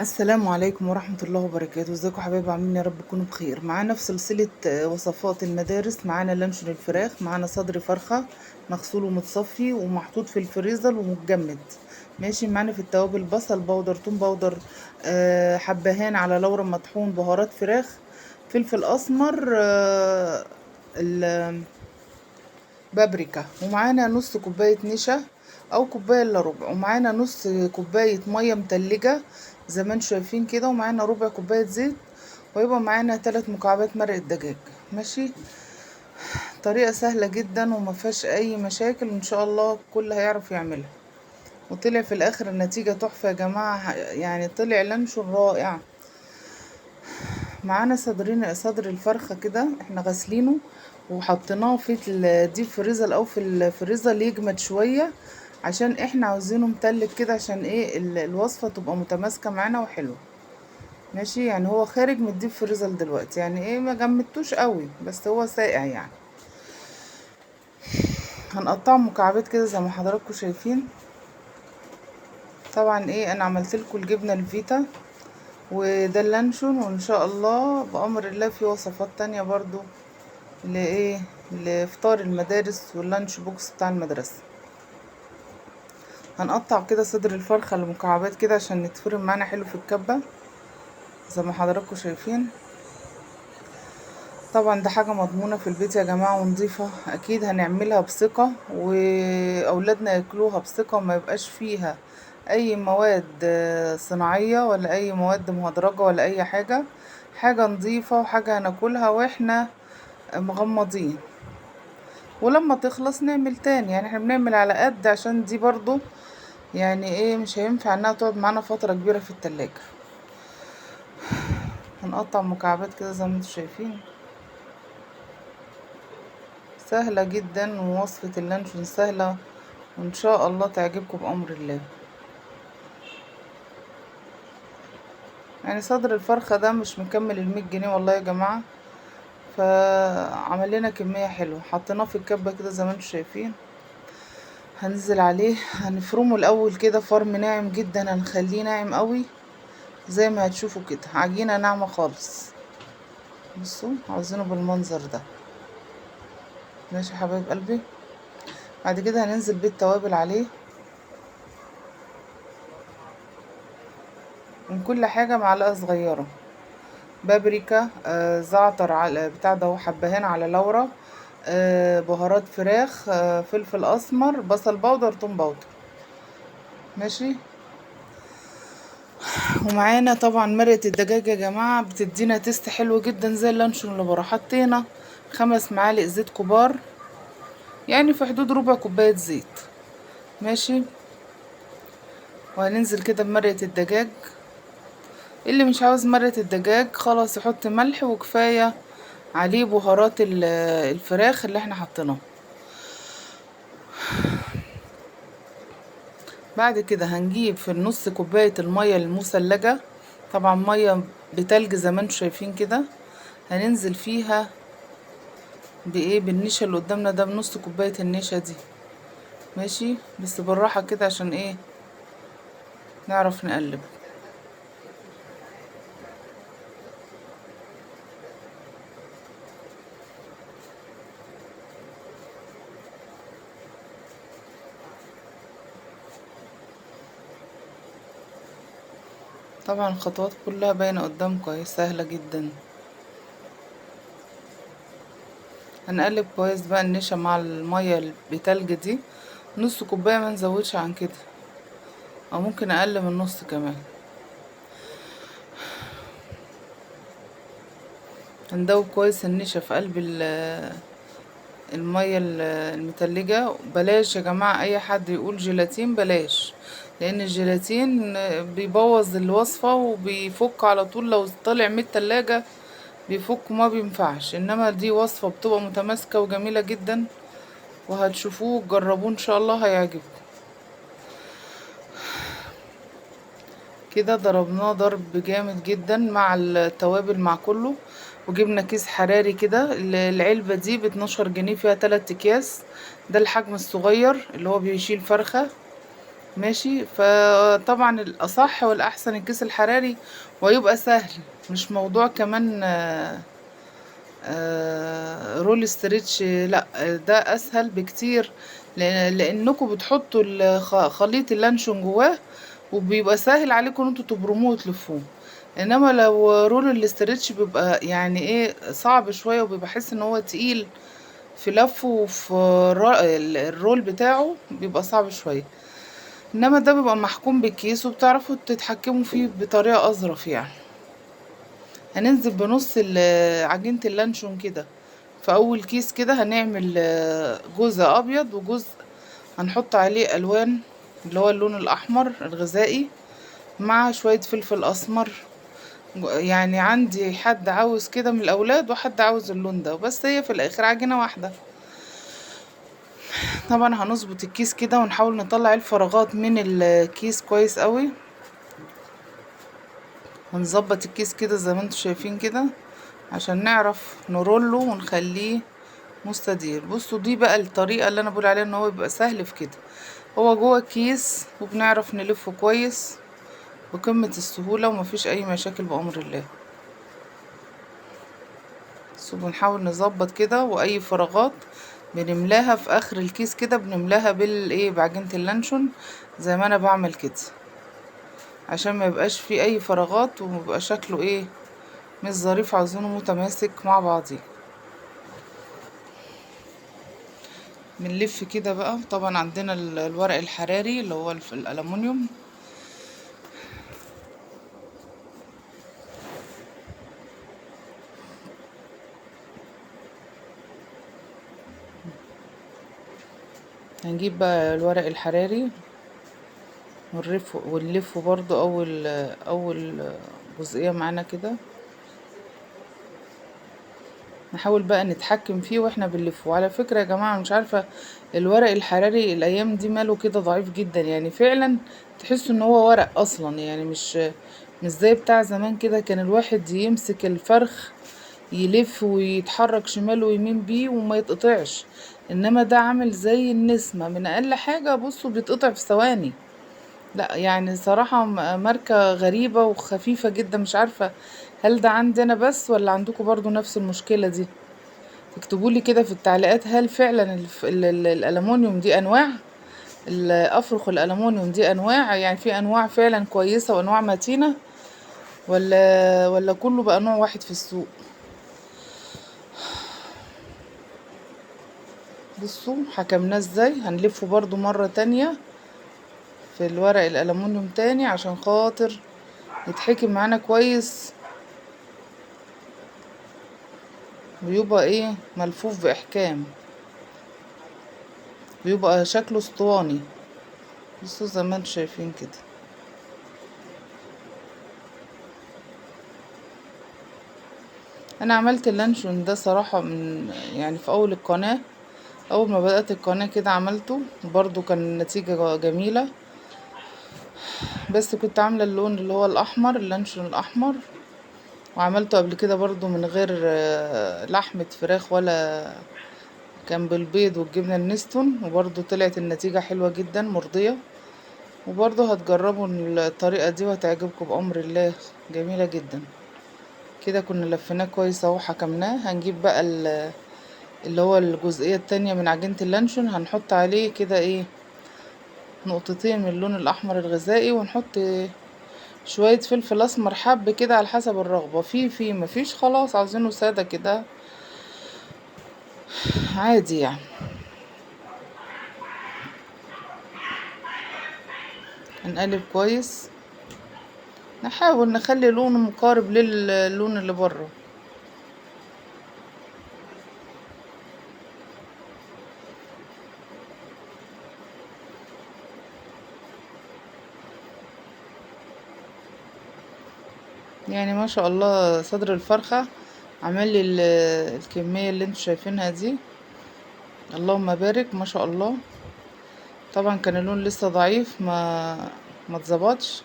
السلام عليكم ورحمة الله وبركاته. ازيكم يا حبايبي؟ عاملين يا رب تكونوا بخير. معانا في سلسلة وصفات المدارس، معانا لانشون الفراخ، معانا صدر فرخة مغسول ومتصفي ومحطوط في الفريزر ومتجمد. ماشي. معانا في التوابل بصل باودر، توم باودر، حبهان على لورا مطحون، بهارات فراخ، فلفل اسمر، بابريكا. ومعانا نص كوباية نشا او كوباية الا ربع، ومعانا نص كوباية مية متلجة زي ما انتم شايفين كده، ومعانا ربع كوباية زيت، ويبقى معانا 3 مكعبات مرق الدجاج. ماشي. طريقة سهلة جدا وما فيهاش اي مشاكل، وان شاء الله الكل هيعرف يعملها. وطلع في الاخر النتيجة تحفة يا جماعة، يعني طلع لانشون رائع. معانا صدر الفرخة كده احنا غاسلينه وحطيناه في الديب فريزر او في الفريزر يجمد شوية، عشان احنا عاوزينه متلج كده، عشان ايه الوصفة تبقى متماسكة معانا وحلوة. ماشي. يعني هو خارج من الديب فريزر دلوقتي، يعني ايه ما جمدتوش قوي، بس هو ساقع يعني. هنقطعه مكعبات كده زي ما حضراتكم شايفين. طبعا ايه انا عملت لكم الجبنة الفيتا وده اللانشون، وان شاء الله بأمر الله في وصفات تانية برضو لايه لفطار المدارس واللانش بوكس بتاع المدرسة. هنقطع كده صدر الفرخة لمكعبات كده عشان يتفرم معانا حلو في الكبة زي ما حضراتكم شايفين. طبعا ده حاجة مضمونة في البيت يا جماعة ونضيفة، اكيد هنعملها بثقة واولادنا ياكلوها بثقة، وما يبقاش فيها اي مواد صناعية ولا اي مواد مهدرجة ولا اي حاجة. حاجة نضيفة وحاجة هناكلها واحنا مغمضين، ولما تخلص نعمل تاني. يعني احنا بنعمل على قد، عشان دي برضو يعني ايه مش هينفع انها تقعد معانا فترة كبيرة في التلاجة. هنقطع مكعبات كده زي ما انتم شايفين. سهلة جدا، ووصفة اللانشون سهلة، وان شاء الله تعجبكم بأمر الله. يعني صدر الفرخة ده مش مكمل 100 جنيه والله يا جماعة، فعمل لنا كمية حلوة. حطيناه في الكبة كده زي ما انتم شايفين. هنزل عليه، هنفرمه الاول كده فرم ناعم جدا، هنخليه ناعم قوي زي ما هتشوفوا كده، عجينة ناعمة خالص. بصوا عاوزينه بالمنظر ده. ماشي يا حبايب قلبي. بعد كده هننزل بالتوابل عليه، من كل حاجة معلقة صغيرة. بابريكا، زعتر، على بتاع ده حبهان على لورا، بهارات فراخ، فلفل اسمر، بصل باودر، توم باودر. ماشي. ومعانا طبعا مرقة الدجاج يا جماعة، بتدينا تيست حلو جدا زي اللانشون اللي برا. حطينا 5 معالق زيت كبار، يعني في حدود ربع كوباية زيت. ماشي. وهننزل كده بمرقة الدجاج. اللي مش عاوز مرقة الدجاج خلاص يحط ملح وكفاية عليه بهارات الفراخ اللي احنا حطيناه. بعد كده هنجيب في النص كوباية المية المثلجة، طبعا مية بتلج زي ما انتم شايفين كده. هننزل فيها بايه بالنشا اللي قدامنا ده، بنص كوباية النشا دي. ماشي. بس بالراحة كده عشان ايه نعرف نقلب. طبعا الخطوات كلها باينة قدامكم اهي، سهلة جدا. هنقلب كويس بقى النشا مع المية اللي بتلج دي، نص كوباية، ما نزودش عن كده، او ممكن اقل من نص كمان. هندوب كويس النشا في قلب المية المتلجة. بلاش يا جماعة اي حد يقول جيلاتين، بلاش، لان الجيلاتين بيبوظ الوصفة وبيفك على طول، لو طلع من التلاجة بيفك وما بينفعش. انما دي وصفة بتبقى متماسكة وجميلة جدا، وهتشوفوه وتجربوه ان شاء الله هيعجبكم. كده ضربناه ضرب جامد جدا مع التوابل مع كله، وجبنا كيس حراري كده. العلبة دي ب12 جنيه، فيها 3 اكياس. ده الحجم الصغير اللي هو بيشيل فرخة. ماشي. فطبعا الاصح والاحسن الكيس الحراري، ويبقى سهل، مش موضوع كمان رول ستريتش، لا ده اسهل بكتير، لانكم بتحطوا خليط اللانشون جواه، وبيبقى سهل عليكم ان انتوا تبرموه وتلفوه. انما لو رول الاسترتش بيبقى يعني ايه صعب شوية، وبيبقى حس ان هو تقيل في لفه، وفي الرول بتاعه بيبقى صعب شوية. انما ده بيبقى محكوم بالكيس، وبتعرفوا تتحكموا فيه بطريقة اظرف يعني. هننزل بنص عجينة اللانشون كده في اول كيس كده. هنعمل جزء ابيض وجزء هنحط عليه الوان، اللي هو اللون الاحمر الغذائي، مع شوية فلفل اسمر. يعني عندي حد عاوز كده من الاولاد، وحد عاوز اللون ده، بس هي في الاخر عجينة واحدة. طبعا هنظبط الكيس كده ونحاول نطلع الفراغات من الكيس كويس قوي. ونظبط الكيس كده زي ما انتم شايفين كده، عشان نعرف نروله ونخليه مستدير. بصوا دي بقى الطريقة اللي انا بقول عليها ان هو يبقى سهل في كده. هو جوه الكيس وبنعرف نلفه كويس بقمة السهولة، ومفيش اي مشاكل بأمر الله. بس بنحاول نظبط كده، واي فراغات بنملاها في اخر الكيس كده، بنملاها بالايه بعجينة اللانشون زي ما انا بعمل كده، عشان ما يبقاش فيه اي فراغات، وميبقى شكله ايه مش ظريف، عاوزينه متماسك مع بعضيه. بنلف كده بقى. طبعا عندنا الورق الحراري اللي هو في الالومنيوم. هنجيب بقى الورق الحراري ونلفه برضو اول جزئية معانا كده. نحاول بقى نتحكم فيه واحنا بنلفه. وعلى فكرة يا جماعة، مش عارفة الورق الحراري الايام دي ماله كده ضعيف جدا، يعني فعلا تحس ان هو ورق اصلا، يعني مش زي بتاع زمان كده، كان الواحد يمسك الفرخ يلف ويتحرك شمال ويمين بيه وما يتقطعش. انما ده عامل زي النسمة، من اقل حاجة بصوا بيتقطع في ثواني. لا يعني صراحة ماركة غريبة وخفيفة جدا. مش عارفة هل ده عندنا بس، ولا عندكم برضو نفس المشكلة دي؟ تكتبولي كده في التعليقات، هل فعلا الألمونيوم دي أنواع، الأفرخ الألمونيوم دي أنواع، يعني في أنواع فعلا كويسة وأنواع متينة، ولا كله بقى نوع واحد في السوق؟ بصوا حكمناه ازاي. هنلفه برضو مرة تانية في الورق الألمونيوم تاني، عشان خاطر يتحكم معانا كويس، ويبقى ايه ملفوف بإحكام، بيبقى شكله اسطواني. بصوا زي ما انتم شايفين كده. انا عملت اللانشون ده صراحة من يعني في اول القناة، اول ما بدأت القناة كده عملته، برضو كان النتيجة جميلة. بس كنت عاملة اللون اللي هو الاحمر، اللانشون الاحمر، وعملته قبل كده برضو من غير لحمة فراخ، ولا كان بالبيض والجبنة النستون، وبرضو طلعت النتيجة حلوة جدا مرضية. وبرضو هتجربوا الطريقة دي وهتعجبكم بأمر الله، جميلة جدا. كده كنا لفيناه كويس اهو، حكمناه. هنجيب بقى اللي هو الجزئية التانية من عجينة اللانشون، هنحط عليه كده ايه نقطتين من اللون الأحمر الغذائي، ونحط شوية فلفل أسمر حب كده على حسب الرغبة، في مفيش خلاص عاوزينه سادة كده عادي يعني. هنقلب كويس، نحاول نخلي لونه مقارب للون اللي بره. يعني ما شاء الله صدر الفرخة عمل لي الكمية اللي انتوا شايفينها دي، اللهم بارك ما شاء الله. طبعا كان اللون لسه ضعيف، ما اتظبطش،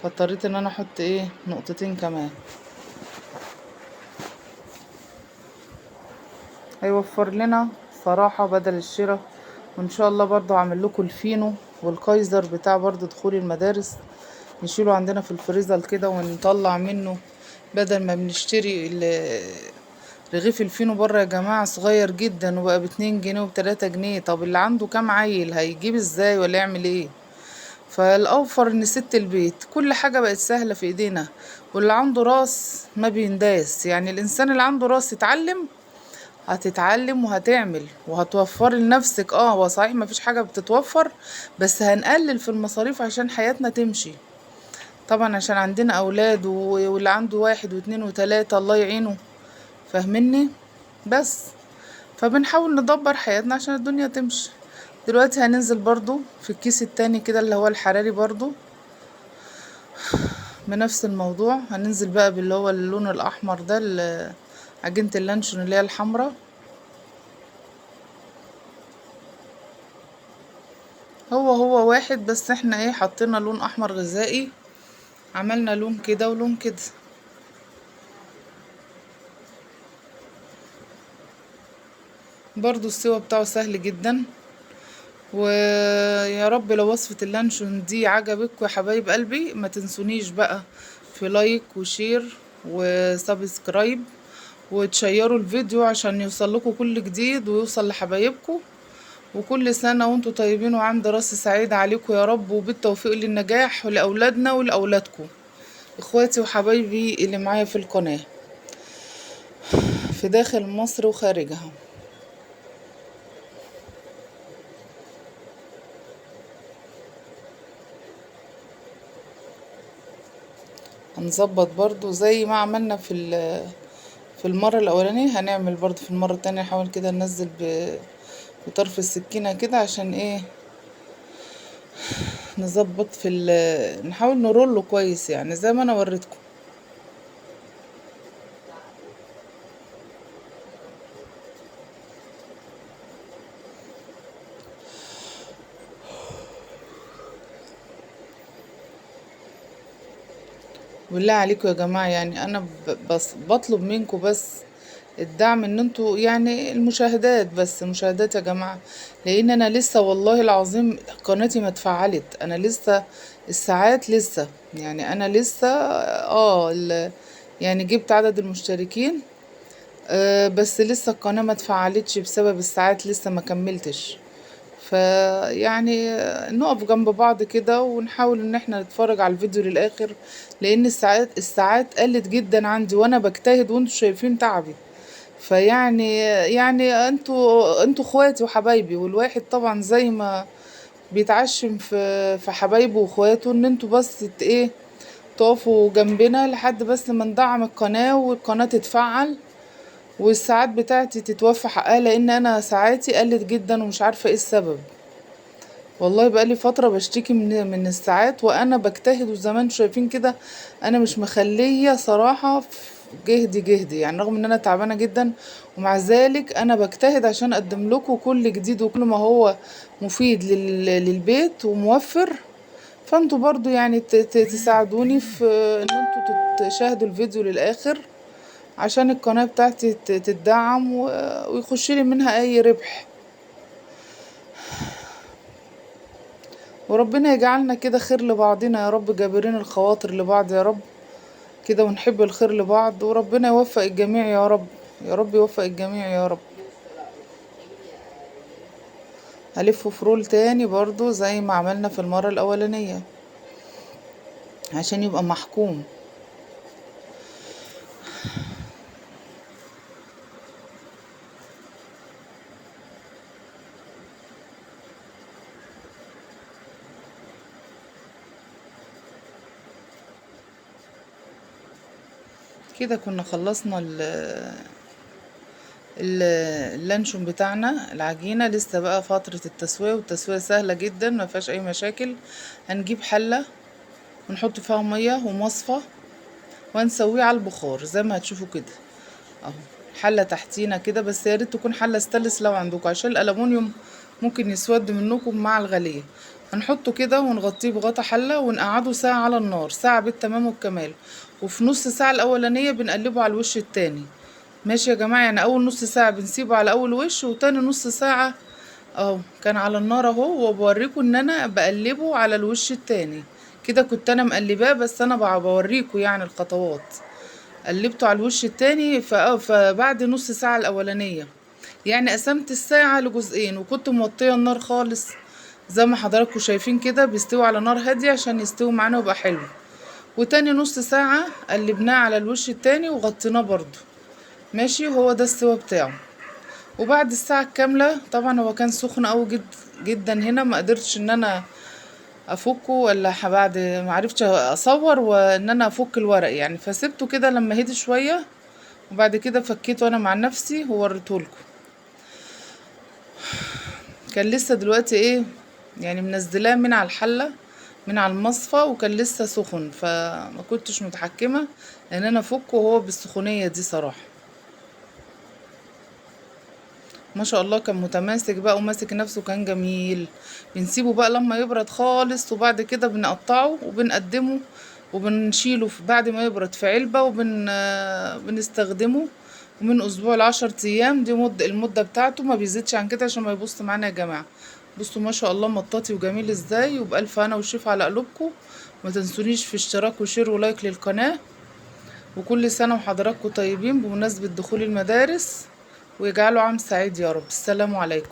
فاضطريت ان انا احط ايه نقطتين كمان. هيوفر لنا صراحة بدل الشراء. وان شاء الله برضو اعمل لكم الفينو والكايزر بتاع برضو دخول المدارس نشيله عندنا في الفريزر كده ونطلع منه، بدل ما بنشتري رغيف الفينو بره يا جماعة صغير جدا وبقى ب2 جنيه و3 جنيه. طب اللي عنده كام عيل هيجيب ازاي ولا يعمل ايه؟ فالأوفر ان ست البيت كل حاجة بقت سهلة في ايدينا، واللي عنده راس ما بينداس. يعني الانسان اللي عنده راس يتعلم، هتتعلم وهتعمل وهتوفر لنفسك. هو صحيح مفيش حاجة بتتوفر، بس هنقلل في المصاريف عشان حياتنا تمشي. طبعا عشان عندنا اولاد واللي عنده 1 و2 و3 الله يعينه، فاهمني؟ بس فبنحاول ندبر حياتنا عشان الدنيا تمشي. دلوقتي هننزل برضو في الكيس التاني كده اللي هو الحراري برضو بنفس الموضوع. هننزل بقى باللي هو اللون الاحمر ده، عجينة اللانشون اللي هي الحمراء. هو واحد، بس احنا ايه حطينا لون احمر غذائي، عملنا لون كده ولون كده. برضو السوا بتاعه سهل جدا. ويا رب لو وصفة اللانشون دي عجبتكم يا حبايب قلبي، ما تنسونيش بقى في لايك وشير وسبسكرايب، وتشيروا الفيديو عشان يوصل لكم كل جديد ويوصل لحبايبكم. وكل سنة وانتم طيبين وعام دراسة سعيدة عليكم يا رب، وبالتوفيق للنجاح ولأولادنا ولأولادكم، اخواتي وحبايبي اللي معايا في القناة في داخل مصر وخارجها. هنظبط برضو زي ما عملنا في المرة الأولانية، هنعمل برضو في المرة التانية. نحاول كده ننزل بطرف السكينة كده عشان ايه نظبط نحاول نرله كويس يعني زي ما انا وريتكم. بالله عليكم يا جماعة، يعني انا بس بطلب منكم بس الدعم، ان انتوا يعني المشاهدات، بس مشاهدات يا جماعة. لان انا لسه والله العظيم قناتي ما اتفعلت، انا لسه الساعات لسه، يعني انا لسه يعني جبت عدد المشتركين، بس لسه القناة ما اتفعلتش بسبب الساعات، لسه ما كملتش. فيعني نقف جنب بعض كده ونحاول ان احنا نتفرج على الفيديو للاخر، لان الساعات قلت جدا عندي وانا بجتهد وانتوا شايفين تعبي. يعني انتوا اخواتي وحبايبي، والواحد طبعا زي ما بيتعشم في حبايبه واخواته، ان انتوا بس ايه تقفوا جنبنا لحد بس ما ندعم القناة والقناة تتفعل والساعات بتاعتي تتوفى حقها، لان انا ساعاتي قلت جدا ومش عارفة ايه السبب. والله بقالي فترة بشتكي من الساعات وانا بجتهد، وزمان شايفين كده انا مش مخلية صراحة في جهدي يعني، رغم ان انا تعبانة جدا ومع ذلك انا بجتهد عشان اقدم لكم كل جديد وكل ما هو مفيد للبيت وموفر. فانتوا برضو يعني تساعدوني في ان انتوا تشاهدوا الفيديو للاخر عشان القناة بتاعتي تدعم ويخشلي منها اي ربح. وربنا يجعلنا كده خير لبعضنا يا رب، جابرين الخواطر لبعض يا رب كده، ونحب الخير لبعض، وربنا يوفق الجميع يا رب. يا رب يوفق الجميع يا رب. هلفه في رول تاني برضو زي ما عملنا في المرة الأولانية عشان يبقى محكوم. كده كنا خلصنا اللانشون بتاعنا. العجينة لسه بقى فترة التسوية، والتسوية سهلة جدا ما فيهاش اي مشاكل. هنجيب حلة ونحط فيها مية ومصفى وهنسويه على البخار زي ما هتشوفوا كده اهو. حلة تحتينا كده، بس يا ريت تكون حلة ستانلس لو عندكم، عشان الألمونيوم ممكن يسود منكم مع الغلية. هنحطه كده ونغطيه بغطا حلة ونقعده ساعة على النار، ساعة بالتمام والكمال. وفي نص ساعة الأولانية بنقلبه على الوش التاني. ماشي يا جماعة؟ يعني أول نص ساعة بنسيبه على أول وش، وتاني نص ساعة اهو كان على النار اهو، وبوريكم ان انا بقلبه على الوش التاني كده. كنت انا مقلباه، بس انا بوريكم يعني الخطوات. قلبته على الوش التاني فبعد نص ساعة الاولانية يعني قسمت الساعة لجزئين، وكنت موطية النار خالص زي ما حضراتكم شايفين كده، بيستوي على نار هادية عشان يستوي معانا ويبقى حلو. وتاني نص ساعة قلبناه على الوش التاني وغطيناه برضو. ماشي، هو ده السوا بتاعه. وبعد الساعة الكاملة طبعا هو كان سخن قوي جدا هنا، ما قدرتش ان انا افكه، ولا بعد ما عرفتش اصور وان انا افك الورق يعني، فسبته كده لما هدي شوية. وبعد كده فكيته انا مع نفسي ووريتهولكم. كان لسه دلوقتي ايه يعني منزلاه من على الحلة من على المصفى، وكان لسه سخن، فما كنتش متحكمة ان انا افكه وهو بالسخونية دي صراحة. ما شاء الله كان متماسك بقى وماسك نفسه، كان جميل. بنسيبه بقى لما يبرد خالص، وبعد كده بنقطعه وبنقدمه وبنشيله بعد ما يبرد في علبة بنستخدمه. ومن اسبوع ل10 ايام دي المدة بتاعته، ما بيزيدش عن كده عشان ما يبص معانا يا جماعة. بصوا ما شاء الله مطاطي وجميل ازاي، وبألف هنا وشيف على قلوبكم. ما تنسونيش في اشتراك وشير ولايك للقناة. وكل سنة وحضراتكم طيبين بمناسبة دخول المدارس، ويجعله عام سعيد يا رب. السلام عليكم.